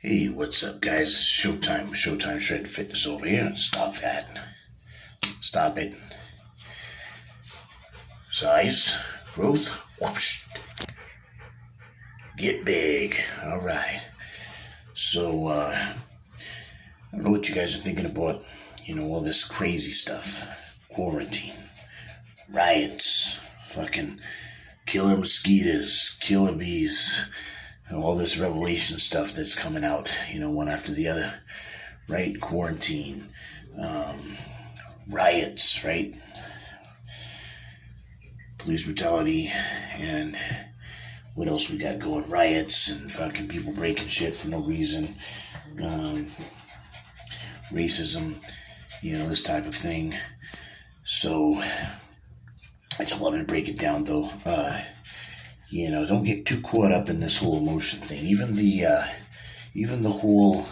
Hey, what's up, guys? It's Showtime. Showtime Shred Fitness over here. Stop that. Stop it. Size, growth, whoosh. Get big. All right. So, I don't know what you guys are thinking about, all this crazy stuff. Quarantine, riots, fucking killer mosquitoes, killer bees, all this revelation stuff that's coming out, one after the other, right? Quarantine, riots, right? Police brutality, and what else we got going? Riots and fucking people breaking shit for no reason, racism, this type of thing. So I just wanted to break it down, though. Don't get too caught up in this whole emotion thing. Even the whole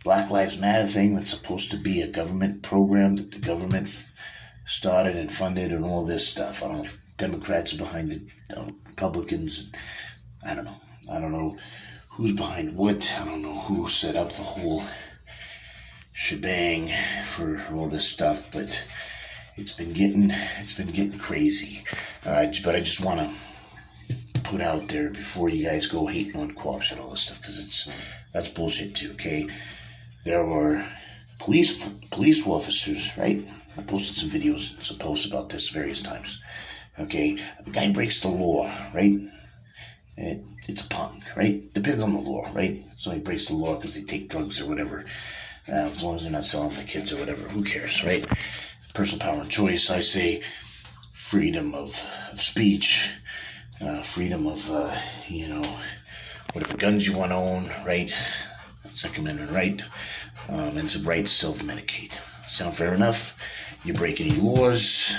Black Lives Matter thing that's supposed to be a government program that the government started and funded and all this stuff. I don't know if Democrats are behind it, Republicans. I don't know. I don't know who's behind what. I don't know who set up the whole shebang for all this stuff, but it's been getting crazy. But I just want to put out there before you guys go hating on cops and all this stuff, because that's bullshit too. Okay, there were police officers, right? I posted some videos, some posts about this various times. Okay, the guy breaks the law, right? It's a punk, right? Depends on the law, right? Somebody breaks the law because they take drugs or whatever. As long as they're not selling the kids or whatever, who cares, right? Personal power and choice. I say freedom of speech, freedom of, whatever guns you want to own, right? Second Amendment right, and some right to self-medicate. Sound fair enough? You break any laws,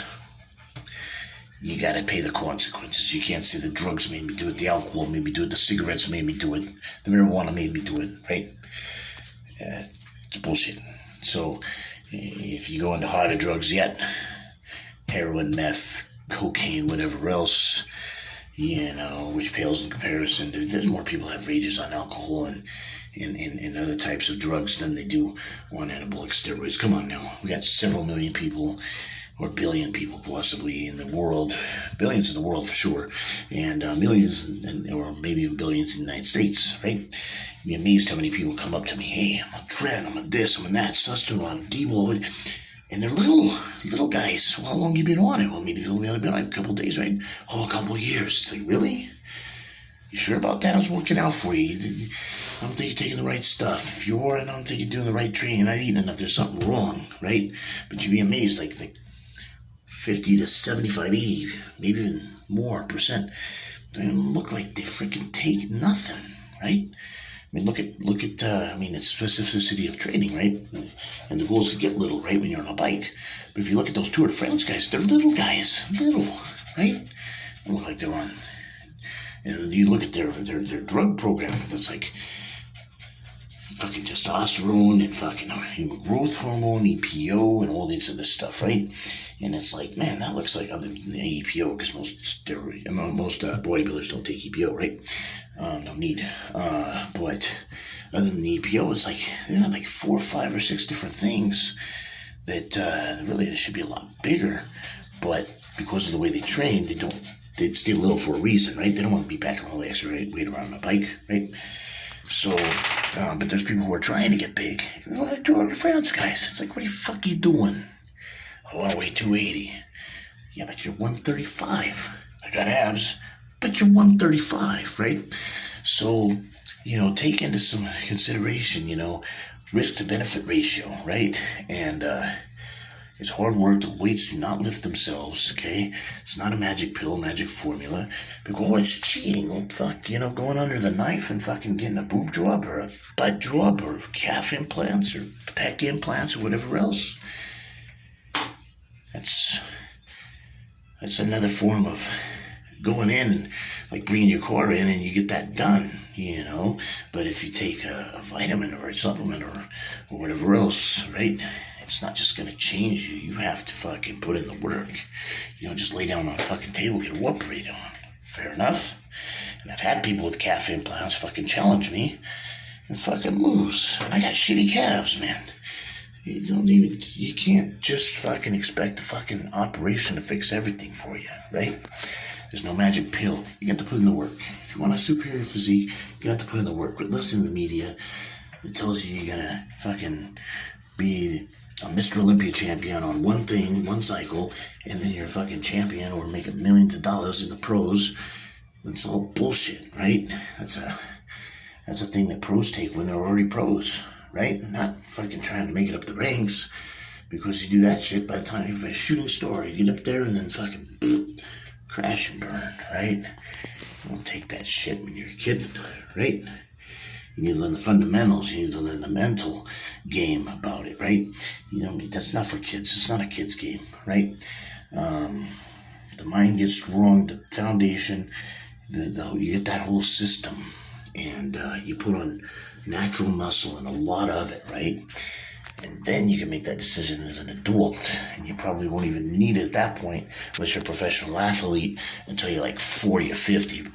you gotta pay the consequences. You can't say the drugs made me do it, the alcohol made me do it, the cigarettes made me do it, the marijuana made me do it, right? It's bullshit. So, if you go into harder drugs yet, heroin, meth, cocaine, whatever else, which pales in comparison. There's more people have rages on alcohol and other types of drugs than they do on anabolic steroids. Come on now. We got several million people, or billion people possibly in the world, billions in the world for sure, and millions or maybe even billions in the United States, right? You'd be amazed how many people come up to me, hey, I'm on Tren, I'm on this, I'm on that, Suster, I'm Debo, and they're little guys. Well, how long you been on it? Well, maybe they've only been on it a couple of days, right? Oh, a couple of years. It's like, really? You sure about that? I was working out for you. I don't think you're taking the right stuff. If you are, I don't think you're doing the right training. You're not eating enough. There's something wrong, right? But you'd be amazed, like 50 to 75, 80, maybe even more percent. They don't look like they freaking take nothing, right? I mean, look at. It's specificity of training, right? And the goal is to get little, right, when you're on a bike. But if you look at those Tour de France guys, they're little guys, right? They look like they're on. And you look at their drug program, that's like fucking testosterone and fucking human growth hormone, EPO, and all this other stuff, right? And it's like, man, that looks like other than EPO, because most bodybuilders don't take EPO, right? No need. But other than the EPO, it's like, they're like 4, 5, or 6 different things that really they should be a lot bigger. But because of the way they train, they stay little for a reason, right? They don't want to be packing all the extra weight around on a bike, right? So, but there's people who are trying to get big. They're like Tour de France guys. It's like, what the fuck are you doing? I want to weigh 280. Yeah, but you're 135. I got abs, but you're 135, right? So, take into some consideration, risk to benefit ratio, right? And it's hard work. The weights do not lift themselves, okay? It's not a magic pill, magic formula. People go, oh, it's cheating. Oh, fuck, going under the knife and fucking getting a boob job or a butt job or calf implants or pec implants or whatever else. That's another form of going in and like bringing your car in and you get that done, But if you take a vitamin or a supplement or whatever else, right? It's not just going to change you. You have to fucking put in the work. You don't just lay down on a fucking table, get a whoop on. Fair enough? And I've had people with calf implants fucking challenge me and fucking lose. And I got shitty calves, man. You can't just fucking expect a fucking operation to fix everything for you, right? There's no magic pill. You got to put in the work. If you want a superior physique, you got to put in the work. Quit listening to the media that tells you you're gonna fucking be a Mr. Olympia champion on one thing, one cycle, and then you're a fucking champion or making millions of dollars in the pros. It's all bullshit, right? That's a thing that pros take when they're already pros, right? Not fucking trying to make it up the ranks, because you do that shit by the time you're a shooting star. You get up there and then fucking crash and burn, right? You don't take that shit when you're a kid, right? You need to learn the fundamentals. You need to learn the mental game about it, right? That's not for kids. It's not a kid's game, right? The mind gets strong, the foundation, you get that whole system, and you put on natural muscle and a lot of it, right? And then you can make that decision as an adult, and you probably won't even need it at that point unless you're a professional athlete until you're like 40 or 50,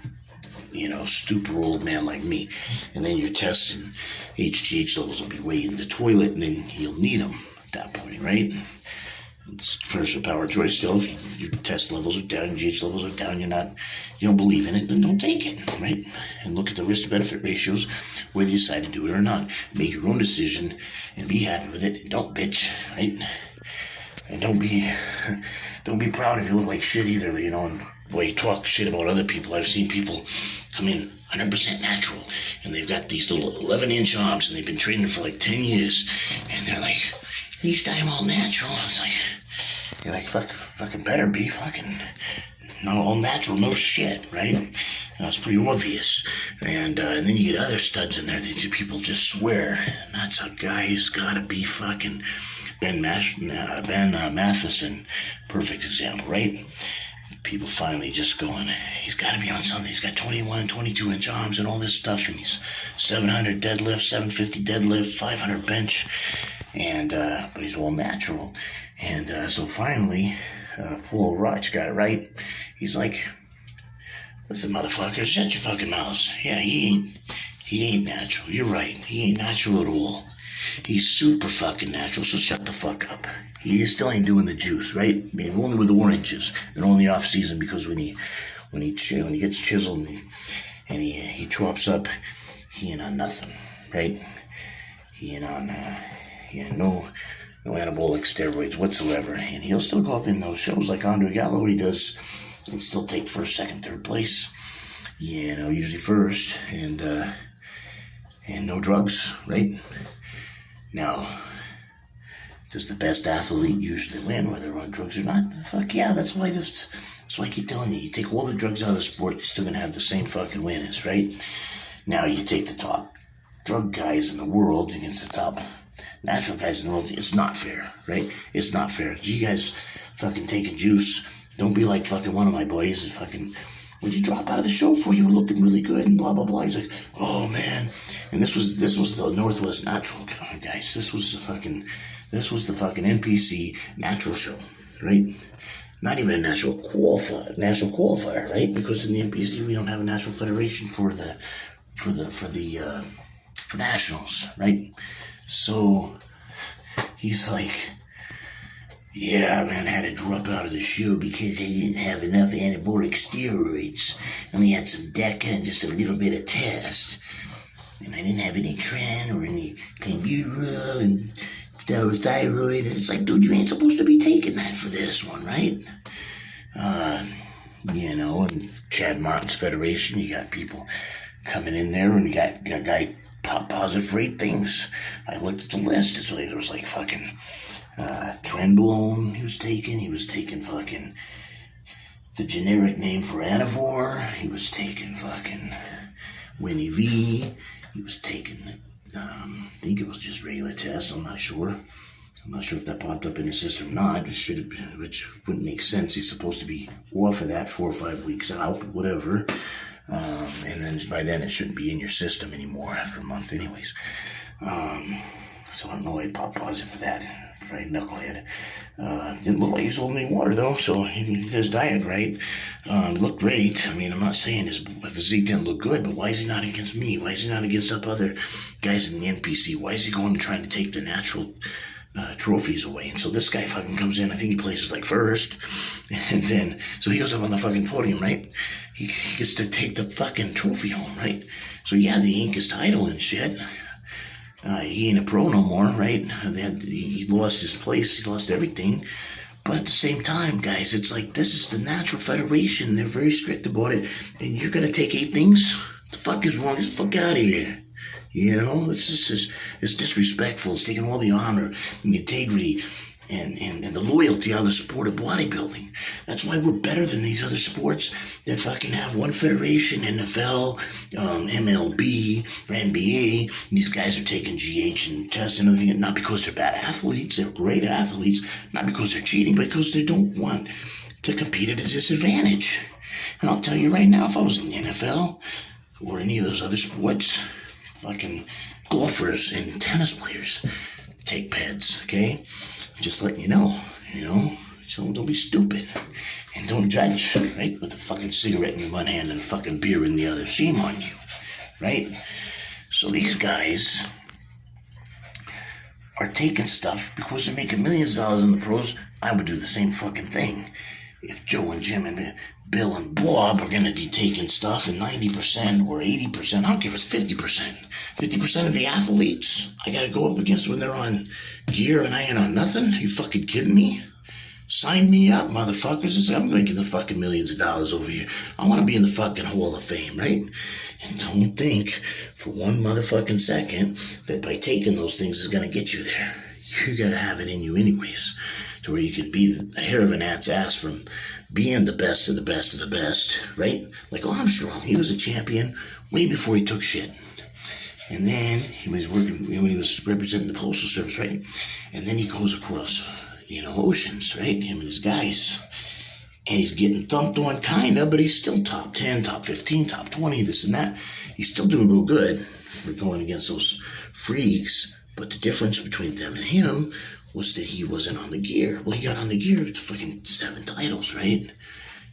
stupid old man like me. And then your tests and HGH levels will be way in the toilet, and then you'll need them at that point, right? It's personal power choice still. If your test levels are down, GH levels are down, you don't believe in it, then don't take it, right? And look at the risk-to-benefit ratios, whether you decide to do it or not. Make your own decision and be happy with it. Don't bitch, right? And don't be proud if you look like shit either, and the way you talk shit about other people. I've seen people come in 100% natural, and they've got these little 11-inch arms, and they've been training for like 10 years, and they're like, each time all natural. It's like, you're like, fucking better be fucking all natural, no shit, right? It's pretty obvious. And then you get other studs in there that people just swear. And that's a guy who's gotta be fucking Ben Matheson, perfect example, right? People finally just going, he's got to be on something. He's got 21 and 22-inch arms and all this stuff, and he's 700 deadlift, 750 deadlift, 500 bench, and but he's all natural. And so finally, Paul Roach got it right. He's like, listen, motherfucker, shut your fucking mouths. Yeah, he ain't natural. You're right. He ain't natural at all. He's super fucking natural, so shut the fuck up. He still ain't doing the juice, right? I mean, only with the oranges, and only off season, because when he gets chiseled and he chops up, he ain't on nothing, right? He ain't on no anabolic steroids whatsoever, and he'll still go up in those shows like Andre Gallo does, and still take first, second, third place. Usually first, and no drugs, right? Now, does the best athlete usually win, whether they're on drugs or not? Fuck yeah, that's why I keep telling you, you take all the drugs out of the sport, you're still gonna have the same fucking winners, right? Now, you take the top drug guys in the world against the top natural guys in the world, it's not fair, right? It's not fair. You guys fucking taking juice, don't be like fucking one of my buddies is fucking, what'd you drop out of the show for? You were looking really good and blah, blah, blah. He's like, oh man. And this was the Northwest Natural guys. This was the fucking NPC natural show, right? Not even a national qualifier, right? Because in the NPC we don't have a national federation for nationals, right? So he's like, yeah, man, I had to drop out of the show because I didn't have enough anabolic steroids. I only had some DECA and just a little bit of test. And I didn't have any tren or any clenbuterol and thyroid. And it's like, dude, you ain't supposed to be taking that for this one, right? And Chad Martin's Federation, you got people coming in there, and you got a guy positive for 8 things. I looked at the list. It's like there was like fucking Trenbolone he was taking fucking the generic name for Anavor. He was taking fucking Winnie V. He was taking, I think it was just regular test. I'm not sure. I'm not sure if that popped up in his system or not, which wouldn't make sense. He's supposed to be off of that 4 or 5 weeks out, but whatever. And then by then it shouldn't be in your system anymore after a month anyways. So I don't know why he popped positive for that. Right, knucklehead. Didn't look like he was holding any water though, so he did his diet right. Looked great. I mean, I'm not saying his physique didn't look good, but why is he not against me? Why is he not against other guys in the NPC? Why is he going to trying to take the natural trophies away? And so this guy fucking comes in, I think he places like first, and then so he goes up on the fucking podium, right? He gets to take the fucking trophy home, right? So yeah, they yank his title and shit. He ain't a pro no more, right? He lost his place, he lost everything. But at the same time, guys, it's like this is the natural federation. They're very strict about it, and you're gonna take 8 things. The fuck is wrong? Get the fuck out of here. You know, it's disrespectful. It's taking all the honor and the integrity and the loyalty out of the sport of bodybuilding. That's why we're better than these other sports that fucking have one federation, NFL, MLB, or NBA. These guys are taking GH and tests and everything, not because they're bad athletes. They're great athletes, not because they're cheating, but because they don't want to compete at a disadvantage. And I'll tell you right now, if I was in the NFL or any of those other sports, fucking golfers and tennis players take peds, okay? Just letting you know, so don't be stupid and don't judge, right? With a fucking cigarette in one hand and a fucking beer in the other. Shame on you, right? So these guys are taking stuff because they're making millions of dollars in the pros. I would do the same fucking thing. If Joe and Jim and Bill and Bob are going to be taking stuff and 90% or 80%, I don't care if it's 50%. 50% of the athletes I got to go up against when they're on gear and I ain't on nothing? Are you fucking kidding me? Sign me up, motherfuckers. I'm making the fucking millions of dollars over here. I want to be in the fucking Hall of Fame, right? And don't think for one motherfucking second that by taking those things is going to get you there. You got to have it in you anyways, to where you could be the hair of an ant's ass from being the best of the best of the best, right? Like Armstrong, he was a champion way before he took shit. And then he was working, when he was representing the Postal Service, right? And then he goes across, oceans, right? Him and his guys. And he's getting thumped on kinda, but he's still top 10, top 15, top 20, this and that. He's still doing real good for going against those freaks. But the difference between them and him was that he wasn't on the gear. Well, he got on the gear with fucking 7 titles, right?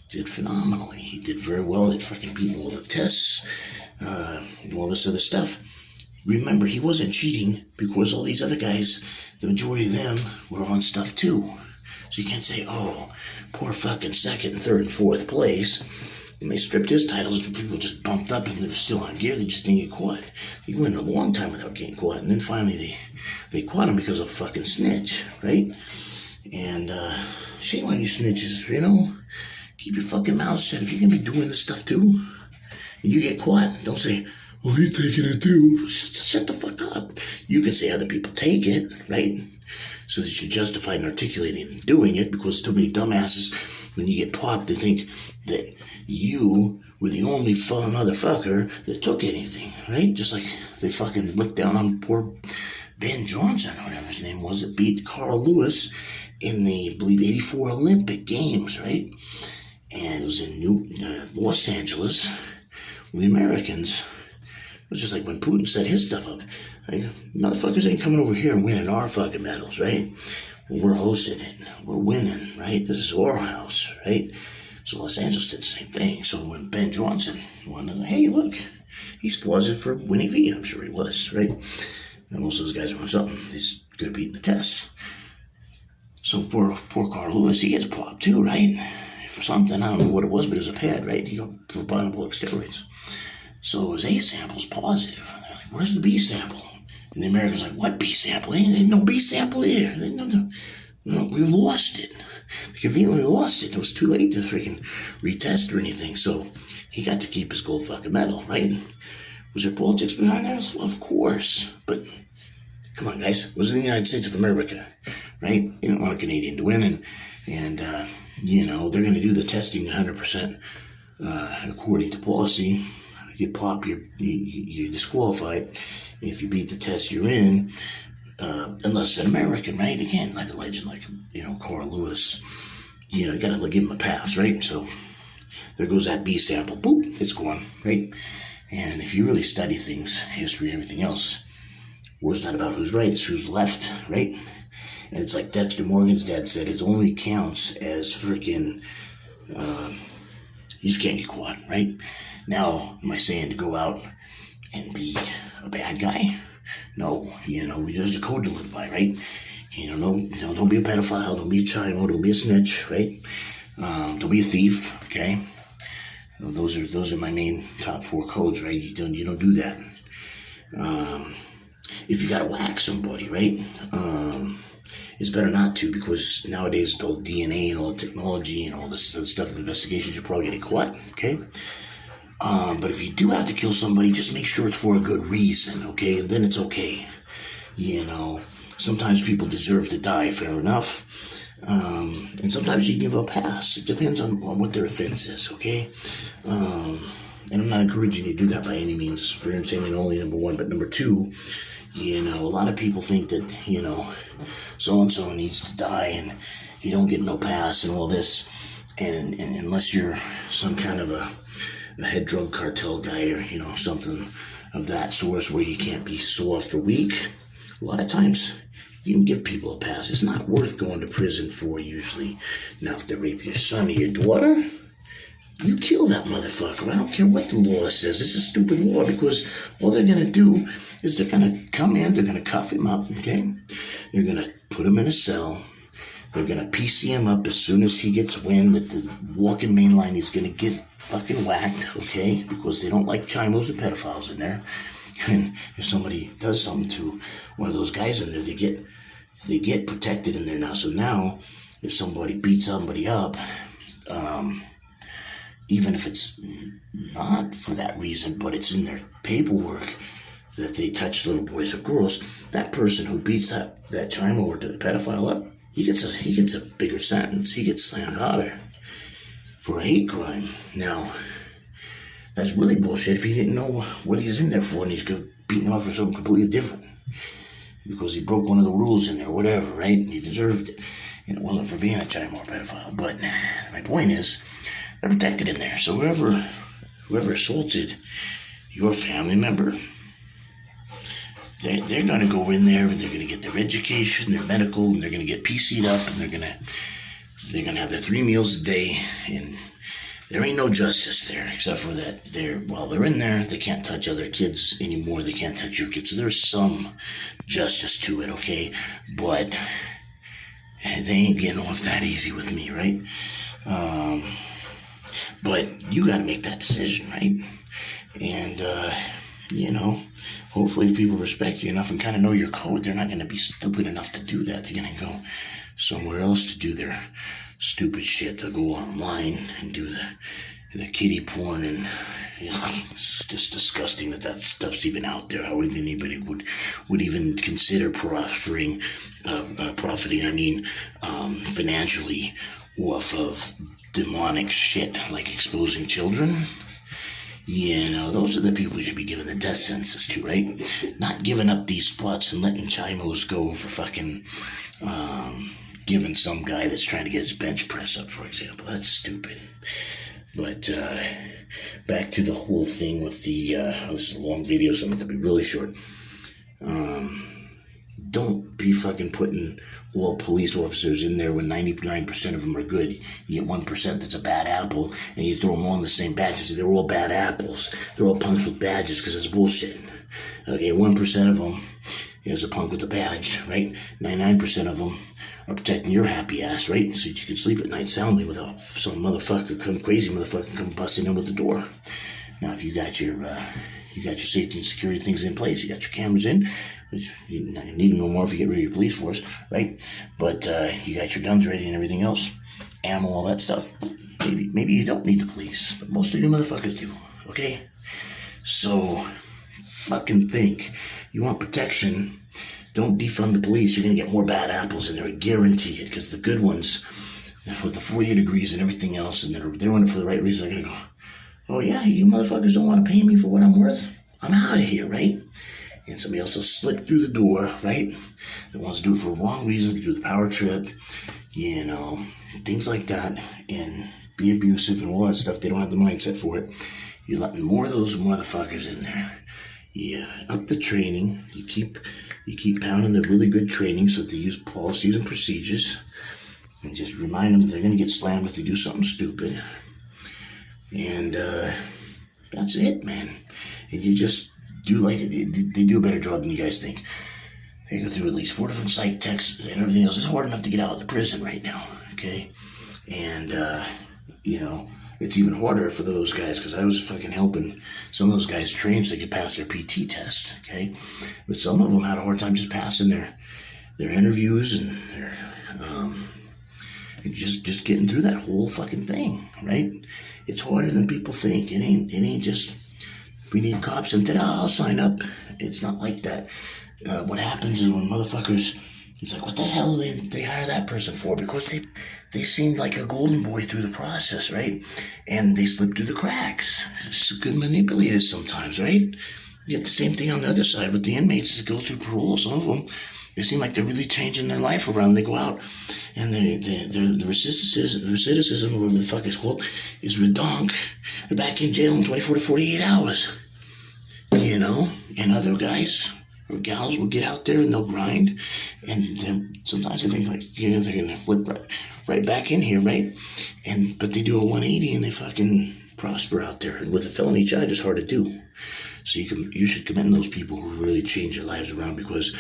Did phenomenally. He did very well at fucking beating all the tests, and all this other stuff. Remember, he wasn't cheating because all these other guys, the majority of them were on stuff too. So you can't say, oh, poor fucking 2nd, 3rd, and 4th place. And they stripped his titles, people just bumped up and they were still on gear, they just didn't get caught. He went a long time without getting caught, and then finally they caught him because of fucking snitch, right? And shame on you snitches, keep your fucking mouth shut. If you're gonna be doing this stuff too, and you get caught, don't say, well, he's taking it too. Shut the fuck up. You can say other people take it, right? So that you're justified in articulating and doing it, because too many dumbasses, when you get popped, they think that you were the only fun motherfucker that took anything, right? Just like they fucking looked down on poor Ben Johnson, or whatever his name was, that beat Carl Lewis in the, I believe, 84 Olympic Games, right? And it was in Los Angeles with the Americans. It was just like when Putin set his stuff up. Like, motherfuckers ain't coming over here and winning our fucking medals, right? Well, we're hosting it. We're winning, right? This is our house, right? So Los Angeles did the same thing. So when Ben Johnson won, hey, look, he's positive for Winnie V. I'm sure he was, right? And most of those guys want something. He's good at beating the test. So poor Carl Lewis, he gets popped too, right? For something, I don't know what it was, but it was a pad, right? He got for anabolic steroids. So his A sample's positive. They're like, where's the B sample? And the Americans are like, what B sample? Ain't no B sample here. No, we lost it. They conveniently lost it. It was too late to freaking retest or anything. So he got to keep his gold fucking medal, right? Was there politics behind that? Of course. But come on, guys. It was in the United States of America, right? You don't want a Canadian to win. And they're going to do the testing 100% according to policy. You pop, you're disqualified. If you beat the test, you're in. Unless it's an American, right? Again, like a legend like, Carl Lewis. You gotta give him a pass, right? So there goes that B sample. Boop, it's gone, right? And if you really study things, history, everything else, War's not about who's right, it's who's left, right? And it's like Dexter Morgan's dad said, it only counts as freaking, you just can't get caught, right? Now, am I saying to go out and be a bad guy? No, there's a code to live by, right? Don't be a pedophile, don't be a chimo, don't be a snitch, right? Don't be a thief, okay? Those are my main top 4 codes, right? You don't do that. If you gotta whack somebody, right? It's better not to, because nowadays with all the DNA and all the technology and all this stuff, the investigations, you're probably getting caught, okay? But if you do have to kill somebody, just make sure it's for a good reason, okay? And then it's okay. Sometimes people deserve to die, fair enough. And sometimes you give a pass. It depends on what their offense is, okay? And I'm not encouraging you to do that by any means, for entertainment only, number 1. But number 2, a lot of people think that, so-and-so needs to die and you don't get no pass and all this. And unless you're some kind of a head drug cartel guy or, something of that source where you can't be soft or weak, a lot of times you can give people a pass. It's not worth going to prison for, usually. Now, if they rape your son or your daughter, you kill that motherfucker. I don't care what the law says. It's a stupid law, because all they're going to do is they're going to come in, they're going to cuff him up, okay? They're going to put him in a cell. They're going to PC him up as soon as he gets wind that the walking main line is going to get fucking whacked, okay? Because they don't like chimos and pedophiles in there. And if somebody does something to one of those guys in there, they get protected in there now. So now, if somebody beats somebody up, even if it's not for that reason, but it's in their paperwork that they touch little boys or girls, that person who beats that chimo or the pedophile up, he gets a bigger sentence. He gets slammed harder for a hate crime. Now, that's really bullshit if he didn't know what he's in there for, and he's beating him up for something completely different because he broke one of the rules in there, whatever, right? And he deserved it. And it wasn't for being a chimo or pedophile. But my point is, they're protected in there. So whoever assaulted your family member, they're going to go in there and they're going to get their education, their medical, and they're going to get PC'd up, and they're going to have their 3 meals a day, and there ain't no justice there, except for that while they're in there, they can't touch other kids anymore. They can't touch your kids. So there's some justice to it, okay? But they ain't getting off that easy with me, right? But you got to make that decision, right? And, hopefully if people respect you enough and kind of know your code, they're not going to be stupid enough to do that. They're going to go somewhere else to do their stupid shit, to go online and do the kiddie porn, and it's just disgusting that stuff's even out there. How even anybody would even consider profiting, financially off of demonic shit like exposing children. Those are the people you should be giving the death sentences to, right? Not giving up these spots and letting chimos go for fucking giving some guy that's trying to get his bench press up, for example. That's stupid. But back to the whole thing with the this is a long video, so I'm going to be really short. Don't be fucking putting all police officers in there when 99% of them are good. You get 1% that's a bad apple, and you throw them all in the same badges. They're all bad apples. They're all punks with badges, because that's bullshit. Okay, 1% of them is a punk with a badge, right? 99% of them are protecting your happy ass, right? So you can sleep at night soundly without some crazy motherfucker come busting in with the door. Now, if you got your safety and security things in place, you got your cameras in, which you need them no more if you get rid of your police force, right? But you got your guns ready and everything else, ammo, all that stuff. Maybe you don't need the police, but most of you motherfuckers do, okay? So, fucking think. You want protection, don't defund the police. You're going to get more bad apples in there, I guarantee it, because the good ones, with the 4-year degrees and everything else, and they're doing it for the right reason, they're going to go, oh yeah, you motherfuckers don't want to pay me for what I'm worth? I'm out of here, right? And somebody else will slip through the door, right? That wants to do it for a wrong reason, to do the power trip, things like that, and be abusive and all that stuff. They don't have the mindset for it. You're letting more of those motherfuckers in there. Yeah, up the training. You keep You keep pounding the really good training so that they use policies and procedures, and just remind them that they're going to get slammed if they do something stupid. And that's it, man. And you just do they do a better job than you guys think. They go through at least 4 different psych texts and everything else. It's hard enough to get out of the prison right now, okay? And, it's even harder for those guys, because I was fucking helping some of those guys train so they could pass their PT test, okay? But some of them had a hard time just passing their interviews and their, and just getting through that whole fucking thing, right? It's harder than people think. It ain't just, we need cops and ta-da, I'll sign up. It's not like that. What happens is when motherfuckers, it's like, what the hell they hire that person for? Because they seemed like a golden boy through the process, right? And they slip through the cracks. It's good manipulators sometimes, right? You get the same thing on the other side with the inmates that go through parole. Some of them, they seem like they're really changing their life around. They go out and the recidivism, or whatever the fuck it's called, is redonk. They're back in jail in 24 to 48 hours. And other guys or gals will get out there and they'll grind, and then sometimes they think they're gonna flip right back in here, right? But they do a 180 and they fucking prosper out there. And with a felony charge, it's hard to do. So you should commend those people who really change their lives around, because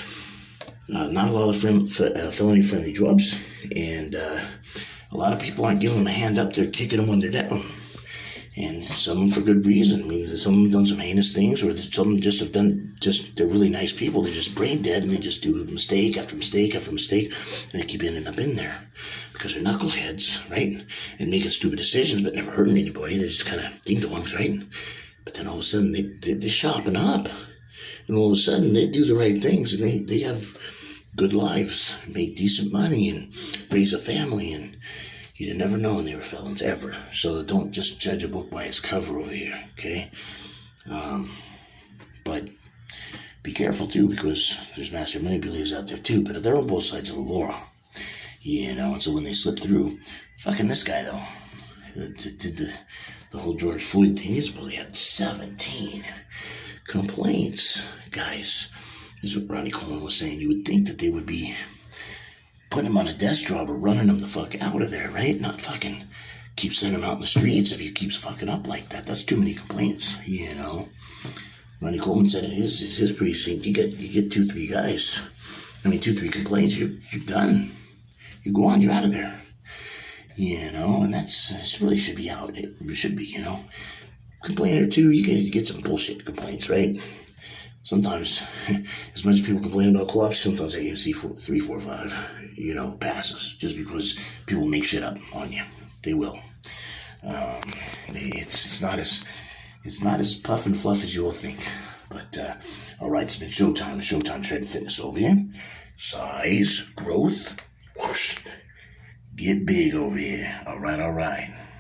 not a lot of felony friendly jobs, and a lot of people aren't giving them a hand up. They're kicking them when they're down. And some of them for good reason. I mean, some of them done some heinous things, or some of them just have they're really nice people. They're just brain dead, and they just do mistake after mistake after mistake, and they keep ending up in there because they're knuckleheads, right? And making stupid decisions, but never hurting anybody. They're just kind of ding-dongs, right? But then all of a sudden, they're shopping up, and all of a sudden, they do the right things, and they have good lives, make decent money, and raise a family, and you'd have never known they were felons, ever. So don't just judge a book by its cover over here, okay? But be careful, too, because there's master manipulators out there, too. But they're on both sides of the law, and so when they slip through, fucking this guy, though, did the whole George Floyd thing. He's probably had 17 complaints, guys. This is what Ronnie Coleman was saying. You would think that they would be putting him on a desk job or running him the fuck out of there, right? Not fucking keep sending him out in the streets if he keeps fucking up like that. That's too many complaints, Ronnie Coleman said in his precinct, you get 2-3 guys. 2-3 complaints, you're done. You go on, you're out of there. And this really should be out. It should be, Complaint or two, you get some bullshit complaints, right? Sometimes, as much as people complain about co-ops, sometimes they can see 3, 4, 5, passes, just because people make shit up on you. They will. It's not as puff and fluff as you all think. But all right, it's been Showtime. Showtime Shred Fitness over here. Size, growth, whoosh, get big over here. All right.